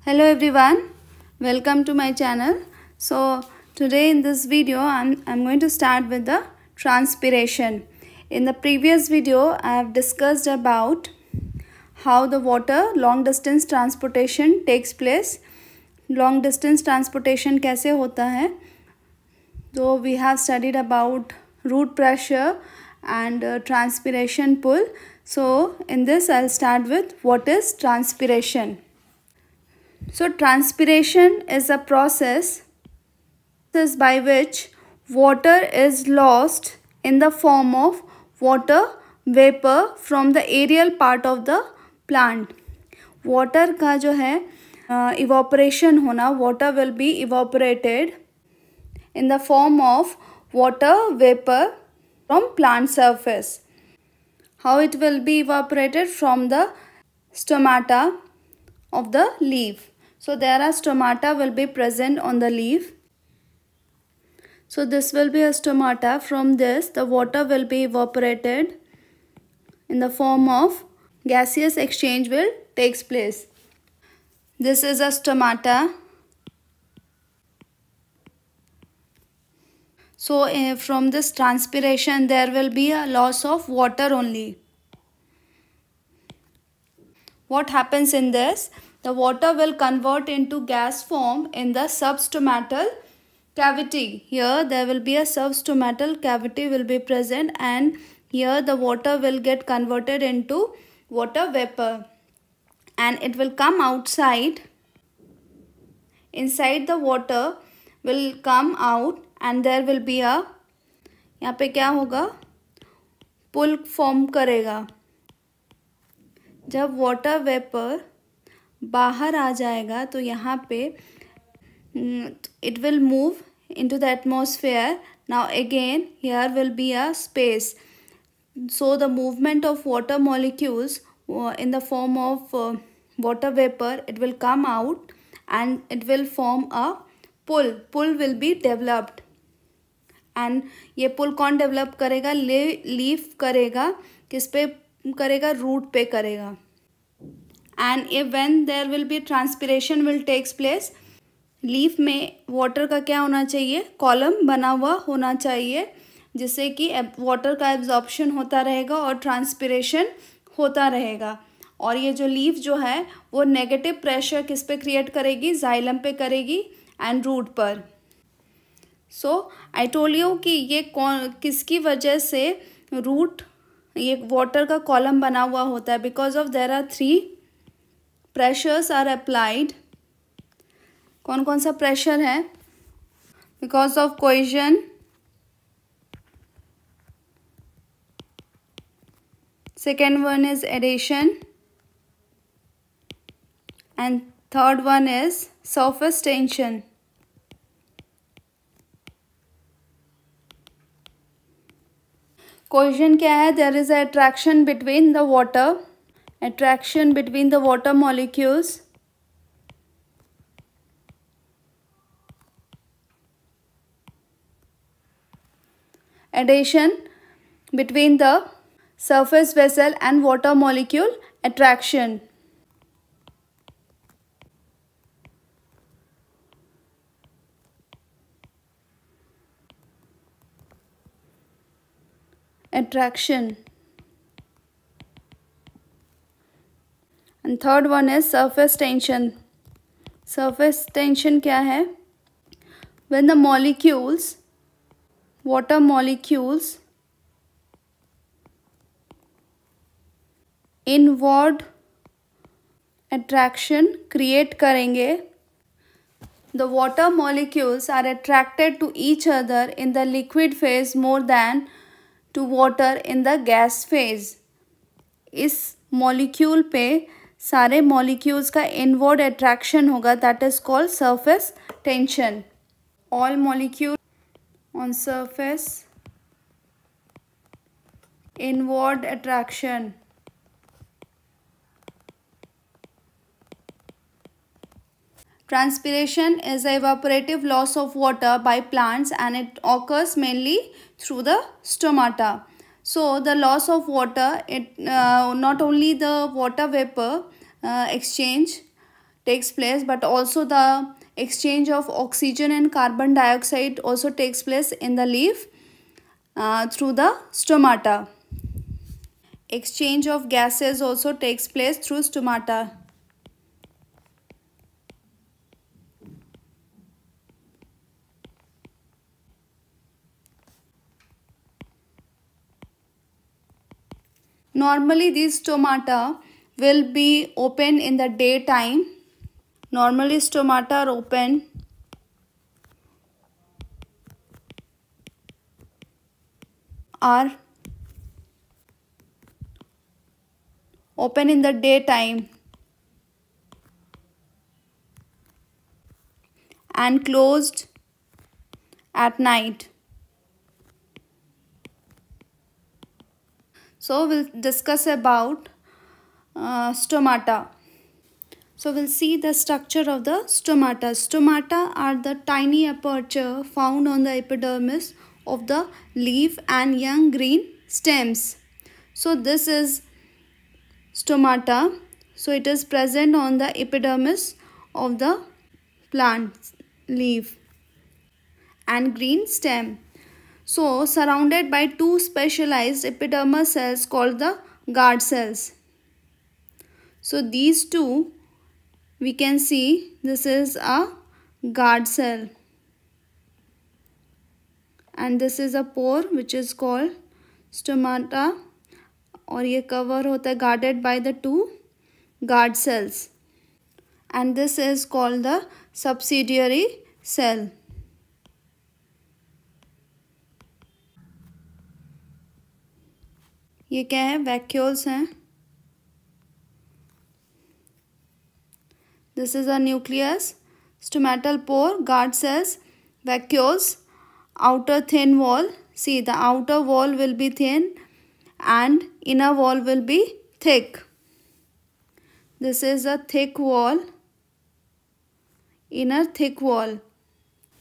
Hello everyone, welcome to my channel. So today in this video I'm going to start with the transpiration. In the previous video I have discussed about how the water long distance transportation takes place. Long distance transportation कैसे होता है? So we have studied about root pressure and transpiration pull. So in this I'll start with what is transpiration. So transpiration is a process by which water is lost in the form of water vapor from the aerial part of the plant. Water का जो है evaporation होना, water will be evaporated in the form of water vapor from plant surface. How it will be evaporated? From the stomata of the leaf. So there are stomata will be present on the leaf. So this will be a stomata. From this the water will be evaporated in the form of gaseous exchange will takes place. This is a stomata. So from this transpiration there will be a loss of water only. What happens in this? The water will convert into gas form in the substomatal cavity. Here there will be a substomatal cavity will be present, and here the water will get converted into water vapor and it will come outside. Inside the water will come out and there will be a, यहाँ पे क्या होगा? पुल form करेगा. जब water vapour बाहर आ जाएगा तो यहाँ पे it will move into the atmosphere. Now again here will be a space. So the movement of water molecules in the form of water vapor, it will come out and it will form a pull. Pull will be developed. And ये पुल कौन develop करेगा? Leaf करेगा. किस पे करेगा? Root पे करेगा. And if when there will be transpiration will takes place, leaf में वाटर का क्या होना चाहिए? कॉलम बना हुआ होना चाहिए, जिससे कि वाटर का एब्जॉर्प्शन होता रहेगा और ट्रांसपिरेशन होता रहेगा. और ये जो लीफ जो है वो नेगेटिव प्रेशर किस पे क्रिएट करेगी? जाइलम पे करेगी एंड रूट पर. सो आई टोल्ड यू कि ये किसकी वजह से रूट ये वाटर का कॉलम बना हुआ होता है? Because of there are 3 pressures are applied. कौन कौन सा प्रेशर है? Because of cohesion, second one is adhesion, and third one is surface tension. Cohesion क्या है? There is an attraction between the water molecules. Adhesion between the surface vessel and water molecule attraction. And third one is surface tension. Surface tension क्या है? When the water molecules inward attraction create करेंगे. The water molecules are attracted to each other in the liquid phase more than to water in the gas phase. इस molecule पे सारे molecules का inward attraction होगा, that is called surface tension. All molecules on surface inward attraction. Transpiration is the evaporative loss of water by plants and it occurs mainly through the stomata. So the loss of water, it not only the water vapor exchange takes place, but also the exchange of oxygen and carbon dioxide also takes place in the leaf through the stomata. Exchange of gases also takes place through stomata. Normally these stomata will be open in the daytime. Normally stomata are open in the daytime and closed at night. So we'll discuss about stomata. So we'll see the structure of the stomata. Stomata are the tiny aperture found on the epidermis of the leaf and young green stems. So this is stomata. So it is present on the epidermis of the plant leaf and green stem. So surrounded by two specialized epidermal cells called the guard cells. So these two, we can see this is a guard cell and this is a pore which is called stomata, और ये cover होता है guarded by the two guard cells, and this is called the subsidiary cell. ये क्या है? Vacuoles हैं. This is a nucleus, stomatal pore, guard cells, vacuoles, outer thin wall. See, the outer wall will be thin and inner wall will be thick. This is a thick wall, inner thick wall,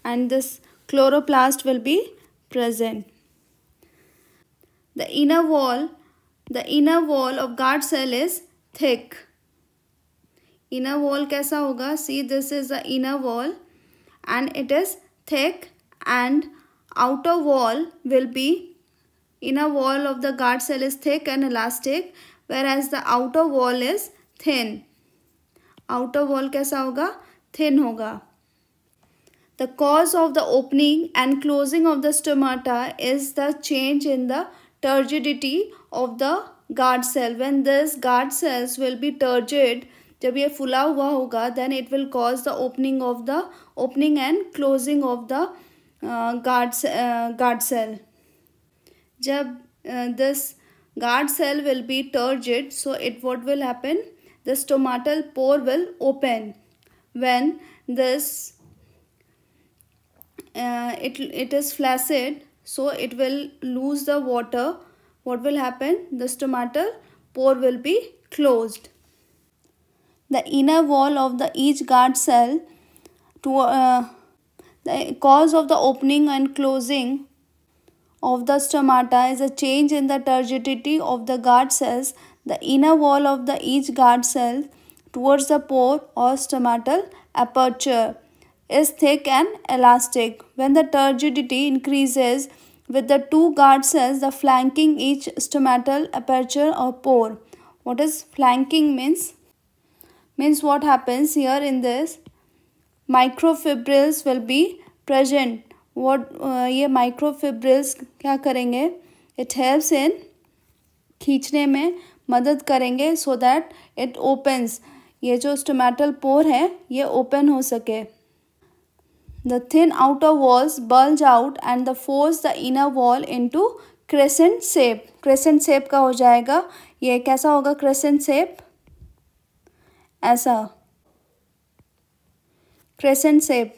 and this chloroplast will be present. The inner wall of guard cell is thick. Inner wall कैसा होगा? See, this is the inner wall and it is thick, and outer wall will be, inner wall of the guard cell is thick and elastic, whereas the outer wall is thin. Outer wall कैसा होगा? Thin होगा. The cause of the opening and closing of the stomata is the change in the turgidity of the guard cell. When this guard cells will be turgid, जब ये फुला हुआ होगा, then it will cause the opening and closing of the guard cell. जब this guard cell will be turgid, so what will happen? The stomatal pore will open. When this it is flaccid, so it will lose the water. What will happen? The stomatal pore will be closed. The inner wall of each guard cell, the cause of the opening and closing of the stomata is a change in the turgidity of the guard cells. The inner wall of each guard cell towards the pore or stomatal aperture is thick and elastic. When the turgidity increases with the two guard cells, the flanking each stomatal aperture or pore. What is flanking means? Means what happens here in this, microfibrils will be present. What ये microfibrils क्या करेंगे? It helps in खींचने में मदद करेंगे so that it opens. ये जो stomatal pore है ये open हो सके. The thin outer walls bulge out and force the inner wall into crescent shape. Crescent shape का हो जाएगा. ये कैसा होगा crescent shape? ऐसा crescent shape.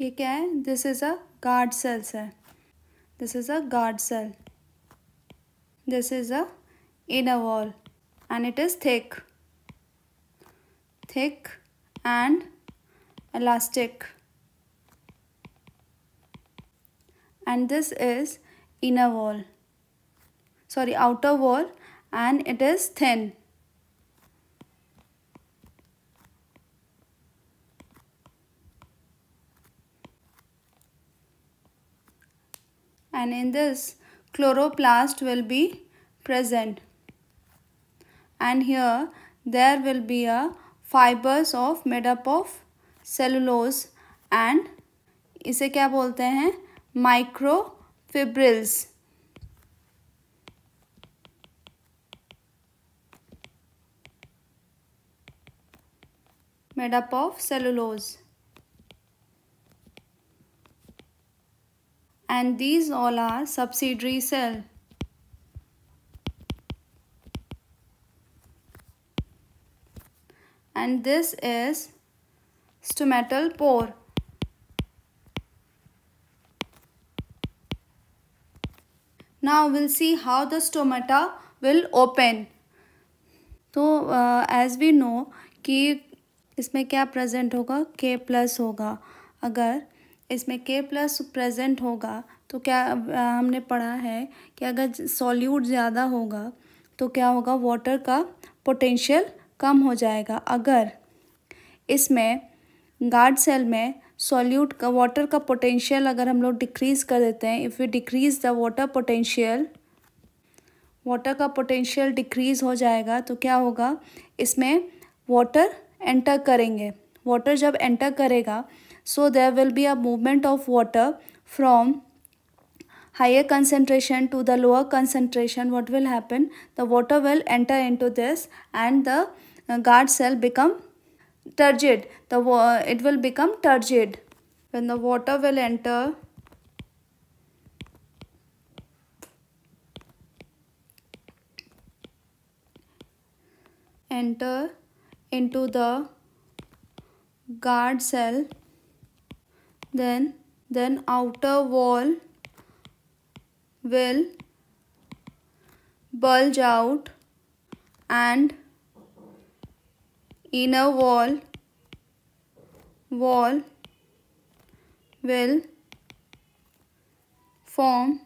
ये क्या है? This is a guard cells है. This is a guard cell. This is a inner wall and it is thick and elastic. and this is inner wall, sorry, outer wall, and it is thin. And in this, chloroplast will be present, and here there will be a fibers of made up of cellulose, and इसे क्या बोलते हैं, microfibrils. Made up of cellulose, and these all are subsidiary cell. And this is stomatal pore. Now we'll see how the stomata will open. तो as we know कि इसमें क्या present होगा, K plus होगा. अगर इसमें K प्लस प्रेजेंट होगा तो क्या हमने पढ़ा है कि अगर सॉल्यूट ज़्यादा होगा तो क्या होगा, वाटर का पोटेंशियल कम हो जाएगा. अगर इसमें गार्ड सेल में सॉल्यूट का वाटर का पोटेंशियल अगर हम लोग डिक्रीज़ कर देते हैं, if we decrease the water potential, water का पोटेंशियल डिक्रीज़ हो जाएगा तो क्या होगा, इसमें वाटर एंटर करेंगे. वाटर जब एंटर करेगा so there will be a movement of water from higher concentration to the lower concentration. What will happen, the water will enter into this and the guard cell become turgid. It will become turgid. When the water will enter into the guard cell, then outer wall will bulge out and inner wall will form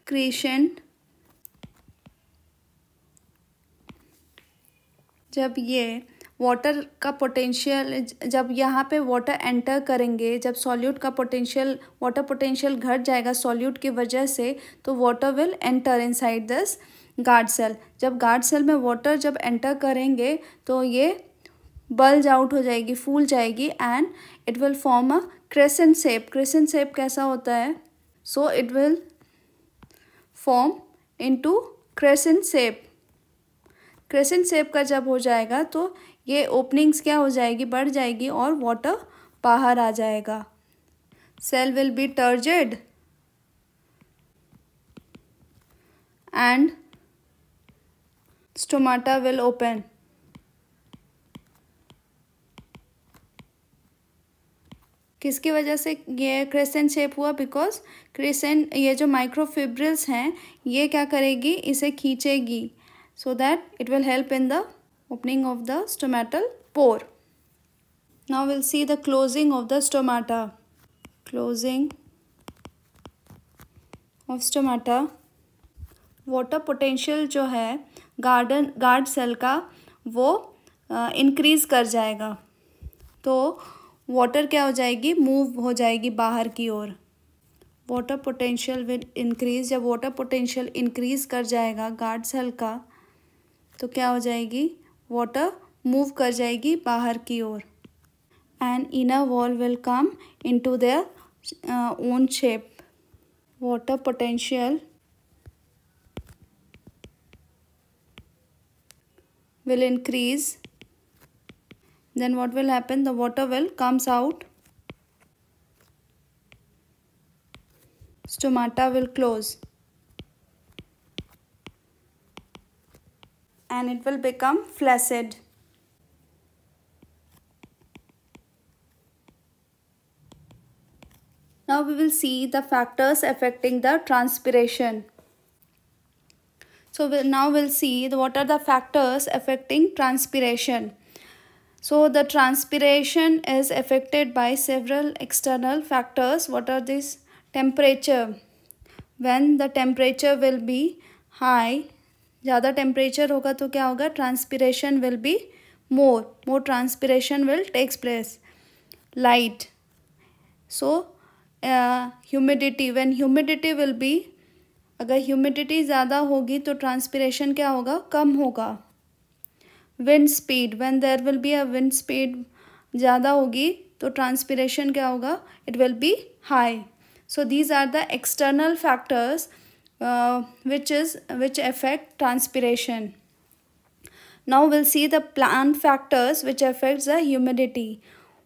crescent. जब ये water का potential, जब यहाँ पे water enter करेंगे, जब solute का potential, water potential घट जाएगा सॉल्यूट की वजह से, तो water will enter inside this guard cell. जब गार्ड सेल में वाटर जब एंटर करेंगे तो ये बल्ज आउट हो जाएगी, फूल जाएगी, and it will form a crescent shape. Crescent shape कैसा होता है, so it will form into crescent shape. Crescent shape का जब हो जाएगा तो ये ओपनिंग्स क्या हो जाएगी, बढ़ जाएगी और वाटर बाहर आ जाएगा. Cell will be turgid and stomata will open. किसकी वजह से ये क्रेसेंट शेप हुआ, बिकॉज क्रेसेंट, ये जो माइक्रोफिब्रिल्स हैं ये क्या करेगी, इसे खींचेगी, so that it will help in the opening of the stomatal pore. Now we'll see the closing of the stomata. Closing of stomata. Water potential जो है गार्ड सेल का वो इंक्रीज़ कर जाएगा, तो वाटर क्या हो जाएगी, मूव हो जाएगी बाहर की ओर. Water potential will increase. जब वाटर पोटेंशियल इंक्रीज़ कर जाएगा गार्ड सेल का तो क्या हो जाएगी, वाटर मूव कर जाएगी बाहर की ओर, and inner wall will come into their own shape. Water potential will increase, then what will happen, the water will comes out, stomata will close, and it will become flaccid. Now we will see the factors affecting the transpiration. So now we'll see what are the factors affecting transpiration. So the transpiration is affected by several external factors. What are these temperature, when the temperature will be high, ज़्यादा temperature होगा तो क्या होगा, transpiration will be more transpiration will takes place. Light, so humidity, when humidity will be, अगर humidity ज़्यादा होगी तो transpiration क्या होगा, कम होगा. Wind speed, when there will be a wind speed ज़्यादा होगी तो ट्रांसपिरेशन क्या होगा, it will be high. So these are the external factors which affect transpiration. Now we'll see the plant factors which affects the humidity.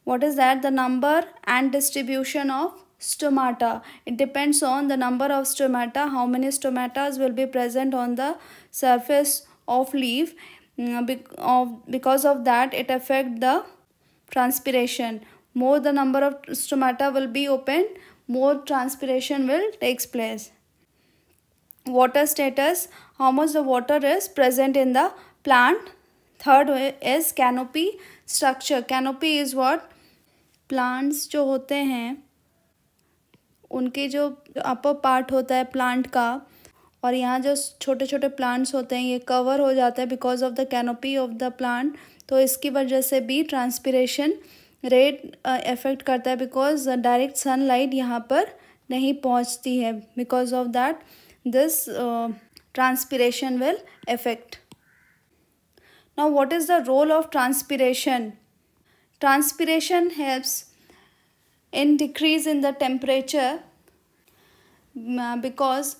What is that? The number and distribution of stomata. It depends on the number of stomata, how many stomatas will be present on the surface of leaf. Because of that it affect the transpiration. More the number of stomata will be open, more transpiration will takes place. Water status, how much the water is present in the plant. Third is canopy structure. Canopy is what? Plants जो होते हैं उनके जो upper part होता है plant का, और यहाँ जो छोटे छोटे प्लांट्स होते हैं ये कवर हो जाता है because of the canopy of the plant. तो इसकी वजह से भी ट्रांसपिरेशन रेट इफेक्ट करता है, बिकॉज डायरेक्ट सनलाइट यहाँ पर नहीं पहुँचती है. Because of that this transpiration will affect. Now what is the role of transpiration? Transpiration helps in decrease in the temperature, because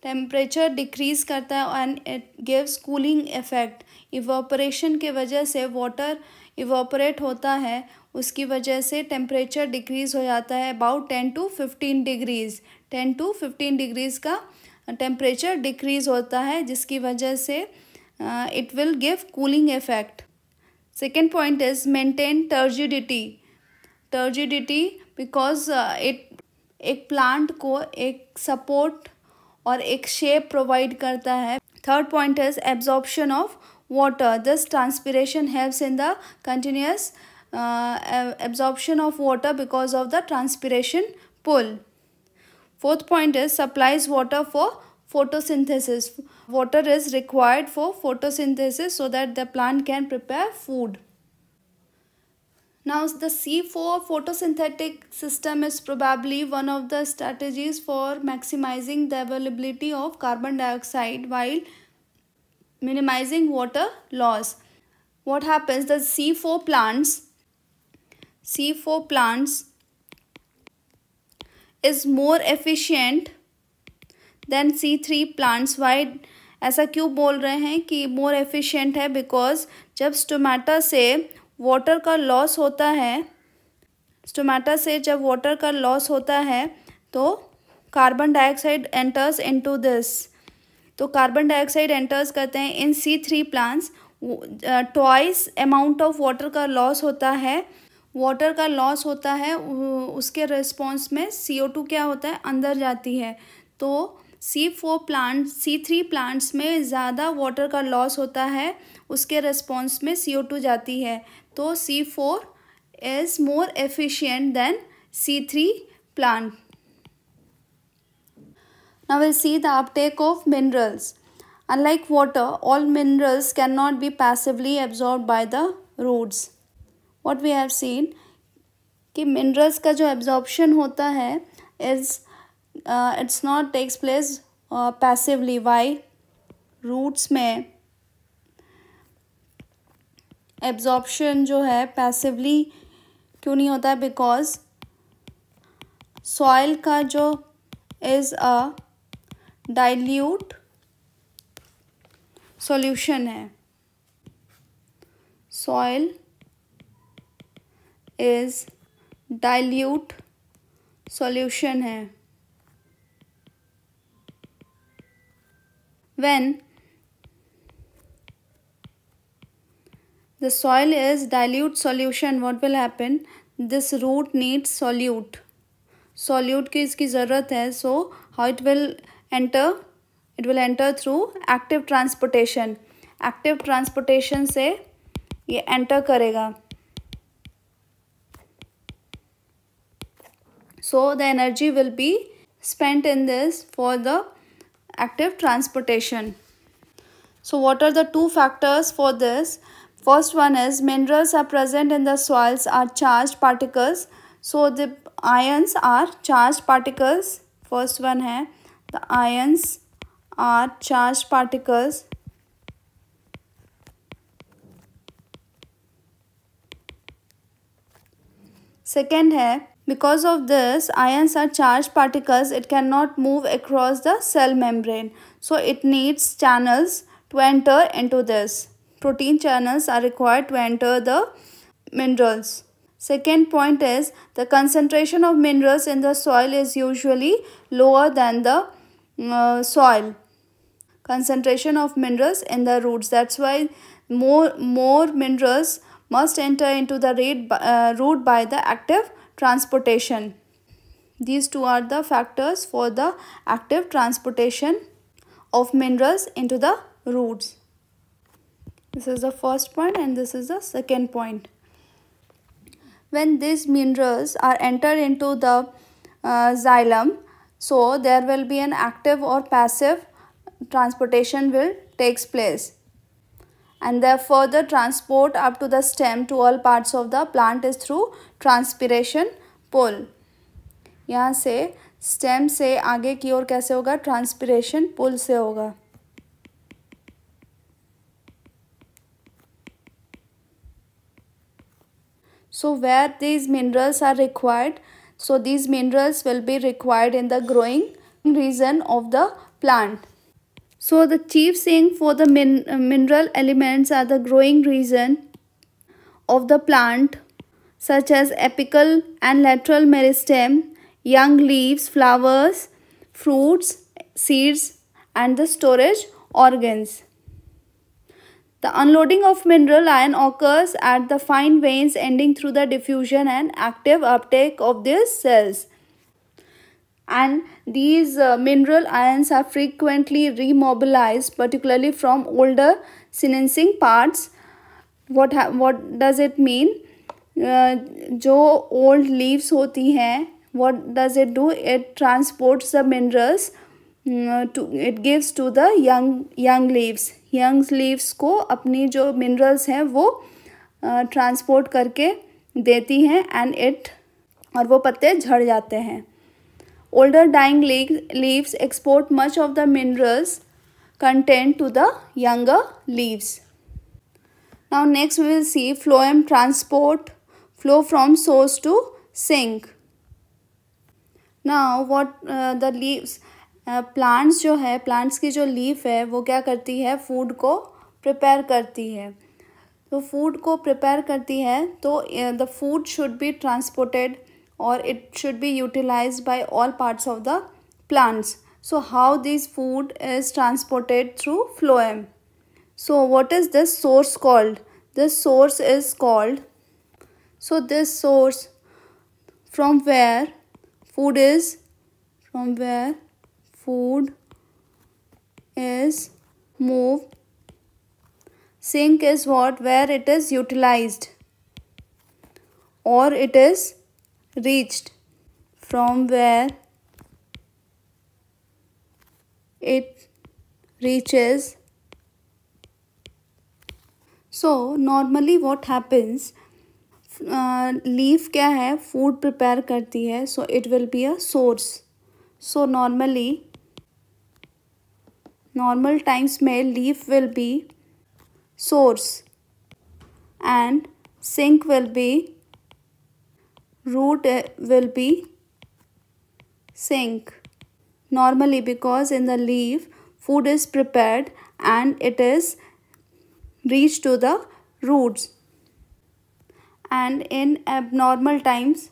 temperature decrease करता है and it gives cooling effect. evaporation के वजह से water evaporate होता है, उसकी वजह से temperature decrease हो जाता है about 10 to 15 degrees. 10 to 15 degrees का टेम्परेचर डिक्रीज होता है, जिसकी वजह से it will give cooling effect. Second point is maintain turgidity. Turgidity because एक प्लांट को एक सपोर्ट और एक शेप प्रोवाइड करता है. Third point is absorption of water. This transpiration helps in the continuous absorption of water because of the transpiration pull. Fourth point is supplies water for photosynthesis. Water is required for photosynthesis so that the plant can prepare food. Now the C4 photosynthetic system is probably one of the strategies for maximizing the availability of carbon dioxide while minimizing water loss. What happens? The C4 plants is more efficient than C3 plants. Why? ऐसा क्यों बोल रहे हैं कि more efficient है? Because जब stomata से water का लॉस होता है, तो carbon dioxide enters into this. तो कार्बन डाइऑक्साइड एंटर्स करते हैं इन C3 plants. Twice amount of water का लॉस होता है. उसके रिस्पॉन्स में CO2 क्या होता है, अंदर जाती है. तो C3 प्लांट्स में ज़्यादा वाटर का लॉस होता है, उसके रिस्पॉन्स में CO2 जाती है. तो C4 is more efficient then C3 plant. Now we'll see the uptake of minerals. Unlike water, all minerals cannot be passively absorbed by the roots. What we have seen कि minerals का जो absorption होता है it's not takes place passively. Why? Roots में absorption जो है passively क्यों नहीं होता है? Because soil का जो is a dilute solution है. Soil is dilute solution है. When the soil is dilute solution, what will happen? This root needs solute. Solute की इसकी ज़रूरत है. So how it will enter? It will enter through active transportation. Active transportation से ये enter करेगा. So the energy will be spent in this for the active transportation. So what are the two factors for this? First one is minerals are present in the soils are charged particles. So the ions are charged particles. First one है the ions are charged particles. Second है because of this ions are charged particles, it cannot move across the cell membrane. So it needs channels to enter into this. Protein channels are required to enter the minerals. Second point is the concentration of minerals in the soil is usually lower than the soil concentration of minerals in the roots. That's why more minerals must enter into the root by the active transportation. These two are the factors for the active transportation of minerals into the roots. This is the first point and this is the second point. When these minerals are entered into the xylem, so there will be an active or passive transportation will takes place, and the further transport up to the stem to all parts of the plant is through transpiration pull. यहाँ से stem से आगे की ओर कैसे होगा? Transpiration pull से होगा. So where these minerals are required, so these minerals will be required in the growing region of the plant. So the chief saying for the mineral elements are the growing region of the plant, such as apical and lateral meristem, young leaves, flowers, fruits, seeds, and the storage organs. The unloading of mineral ion occurs at the fine veins ending through the diffusion and active uptake of these cells. And these mineral ions are frequently remobilized, particularly from older senescing parts. What does it mean? जो old leaves होती हैं, what does it do? It transports the minerals it gives to the young leaves. Young leaves को अपनी जो minerals हैं वो transport करके देती हैं और वो पत्ते झड़ जाते हैं. Older dying leaves export much of the minerals contained to the younger leaves. Now next we will see phloem transport, flow from source to sink. Now what the leaves plants जो है, प्लांट्स की जो leaf है वो क्या करती है? Food को प्रिपेयर करती है. तो फूड को प्रिपेयर करती है तो the food should be transported or it should be utilized by all parts of the plants. So how this food is transported through phloem? So what is this source called? This source is called, so this source from where food is moved. Sink is what? Where it is utilized or it is reached, from where it reaches. So normally what happens, leaf क्या है? Food prepare करती है, so it will be a source. So normally normal times में leaf will be source and sink will be, root will be sink. Normally because in the leaf food is prepared and it is reached to the roots. And in abnormal times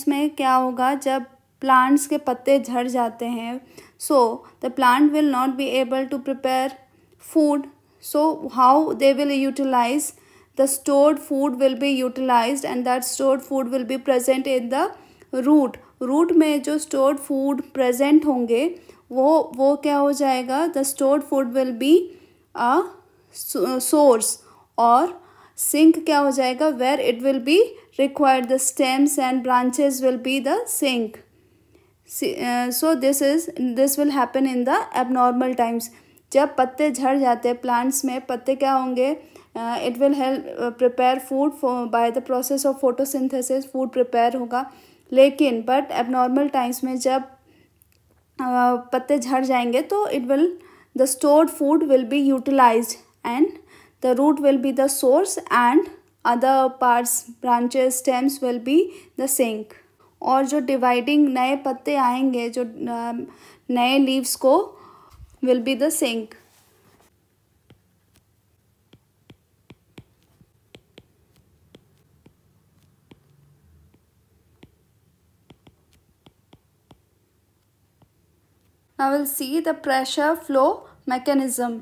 में क्या होगा? जब plants के पत्ते झड़ जाते हैं, so the plant will not be able to prepare food. So how they will utilize? The stored food will be utilized and that stored food will be present in the root. Root में जो stored food present होंगे वो क्या हो जाएगा? The stored food will be a source और sink क्या हो जाएगा? Where it will be required. The stems and branches will be the sink. So this will happen in the abnormal times. जब पत्ते झड़ जाते हैं प्लांट्स में, पत्ते क्या होंगे, it will help prepare food by the process of photosynthesis, food prepare होगा. लेकिन बट एबनॉर्मल टाइम्स में जब पत्ते झड़ जाएंगे तो it will the stored food will be utilized and the root will be the source and other parts, branches, stems will be the sink. और जो डिवाइडिंग नए पत्ते आएंगे, जो नए लीव्स को, will be the sink. Now we'll see the pressure flow mechanism.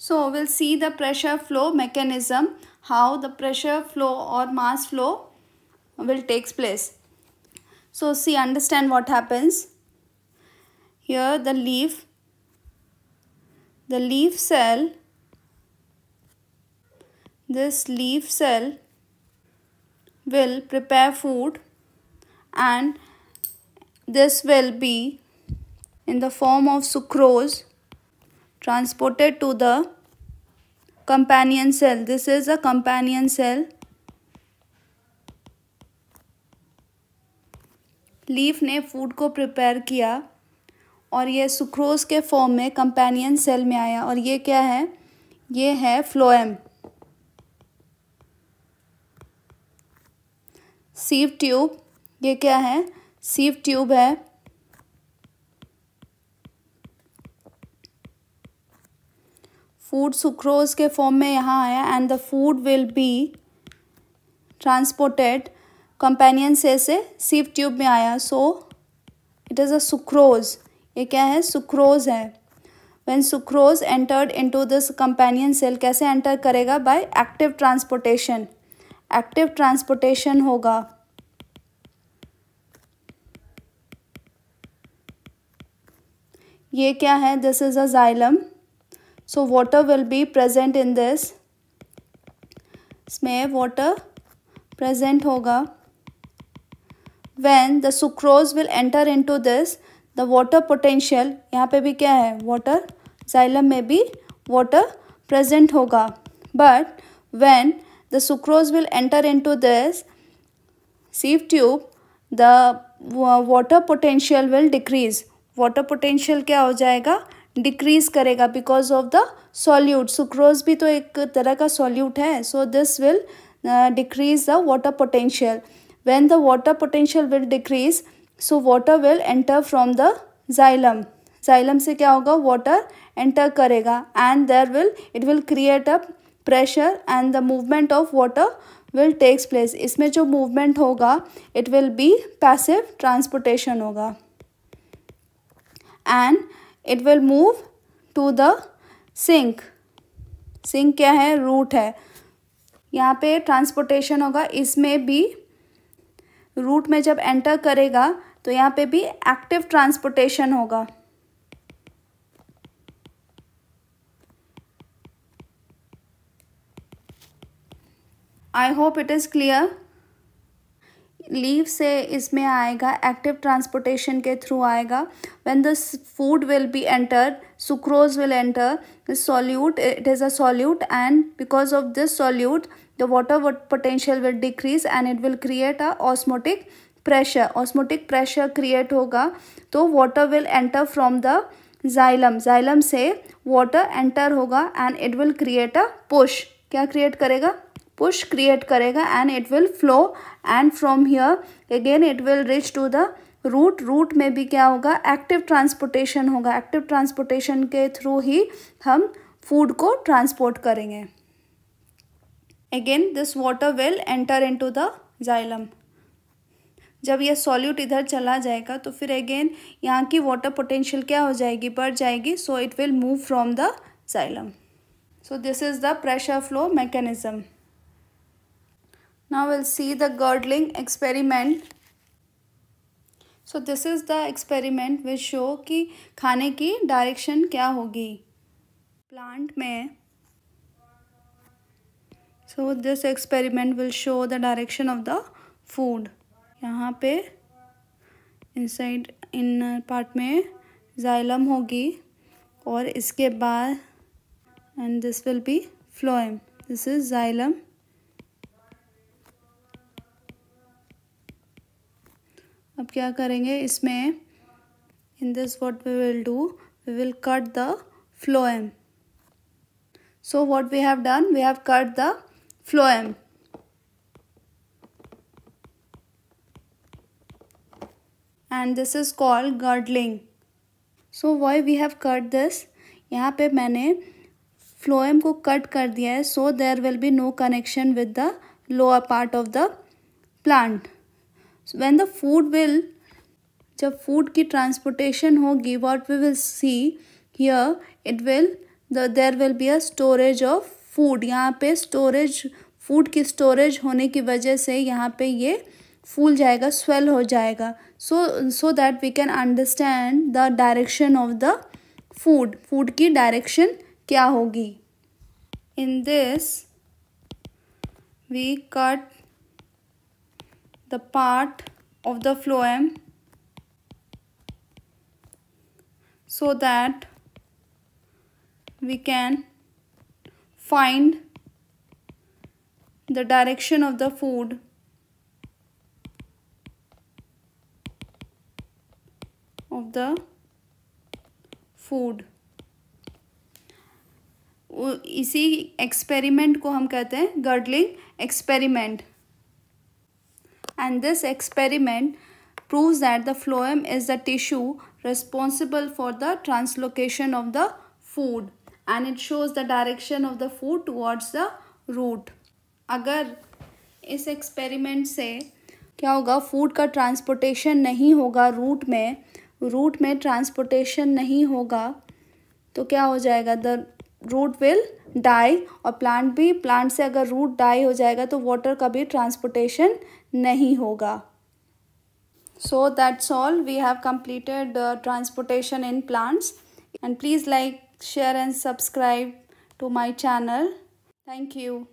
So we'll see the pressure flow mechanism, how the pressure flow or mass flow will takes place. So see, understand what happens. Here the leaf cell, this leaf cell will prepare food, and this will be in the form of sucrose transported to the companion cell. This is a companion cell. Leaf ने food को prepare किया और ये sucrose के form में companion cell में आया. और ये क्या है, ये है फ्लोएम. सीव ट्यूब, ये क्या है, सीव ट्यूब है. फूड सुक्रोज के फॉर्म में यहाँ आया and the food will be transported companion cell से सीव ट्यूब में आया. So it is a sucrose. ये क्या है, सुक्रोज है. When sucrose entered into this companion cell, कैसे एंटर करेगा, by active transportation. Active transportation होगा. ये क्या है, this is a xylem. So water will be present in this. इसमें वाटर प्रेजेंट होगा. When the sucrose will enter into this, the water potential, यहाँ पे भी क्या है, water, xylem में भी water present होगा. But when the sucrose will enter into this sieve tube, the water potential will decrease. Water potential क्या हो जाएगा, डिक्रीज करेगा because of the solute. Sucrose भी तो एक तरह का सॉल्यूट है. So this will decrease the water potential. When the water potential will decrease, so water will enter from the xylem. Xylem से क्या होगा, water enter करेगा and it will create a pressure and the movement of water will takes place. इसमें जो movement होगा it will be passive transportation होगा and it will move to the sink. Sink क्या है, root है. यहाँ पे transportation होगा. इसमें भी रूट में जब एंटर करेगा तो यहाँ पे भी एक्टिव ट्रांसपोर्टेशन होगा. I hope it is clear. Leave से इसमें आएगा, एक्टिव ट्रांसपोर्टेशन के थ्रू आएगा. When the food will be entered, sucrose will enter this solute. It is a solute and because of this solute the water potential will decrease and it will create a osmotic pressure. Osmotic pressure create होगा तो water will enter from the xylem. xylem से water enter होगा and it will create a push. क्या create करेगा, push create करेगा and it will flow and from here again it will reach to the root. root में भी क्या होगा, active transportation होगा. active transportation के through ही हम food को transport करेंगे. Again this water will enter into the xylem. जब ये सॉल्यूट इधर चला जाएगा तो फिर अगेन यहाँ की वाटर पोटेंशियल क्या हो जाएगी, बढ़ जाएगी. सो it will move from the xylem. So this is the pressure flow mechanism. Now will see the girdling experiment. So this is the experiment which show कि खाने की डायरेक्शन क्या होगी प्लांट में. So this experiment will show the direction of the food. यहाँ पे inside inner part में xylem होगी और इसके बाद and this will be phloem. This is xylem. अब क्या करेंगे इसमें, in this what we will do, we will cut the phloem. So what we have done, we have cut the phloem. And this is called girdling. So why we have cut this? यहाँ पे मैंने phloem को cut कर दिया है, so there will be no connection with the lower part of the plant. So when the food will, जब food की transportation होगी, what we will see here, it will there will be a storage of food. यहाँ पे storage, food की storage होने की वजह से यहाँ पे ये फूल जाएगा, स्वेल हो जाएगा. so that we can understand the direction of the food. Food की डायरेक्शन क्या होगी. In this we cut the part of the phloem so that we can find the direction of the food of the food. इसी experiment को हम कहते हैं girdling experiment. And this experiment proves that the phloem is the tissue responsible for the translocation of the food and it shows the direction of the food towards the root. अगर इस experiment से क्या होगा, food का transportation नहीं होगा root में transportation नहीं होगा तो क्या हो जाएगा, द रूट विल डाई. और प्लांट से अगर रूट डाई हो जाएगा तो वाटर का भी ट्रांसपोर्टेशन नहीं होगा. So that's all, we have completed transportation in plants. And please like, share and subscribe to my channel. Thank you.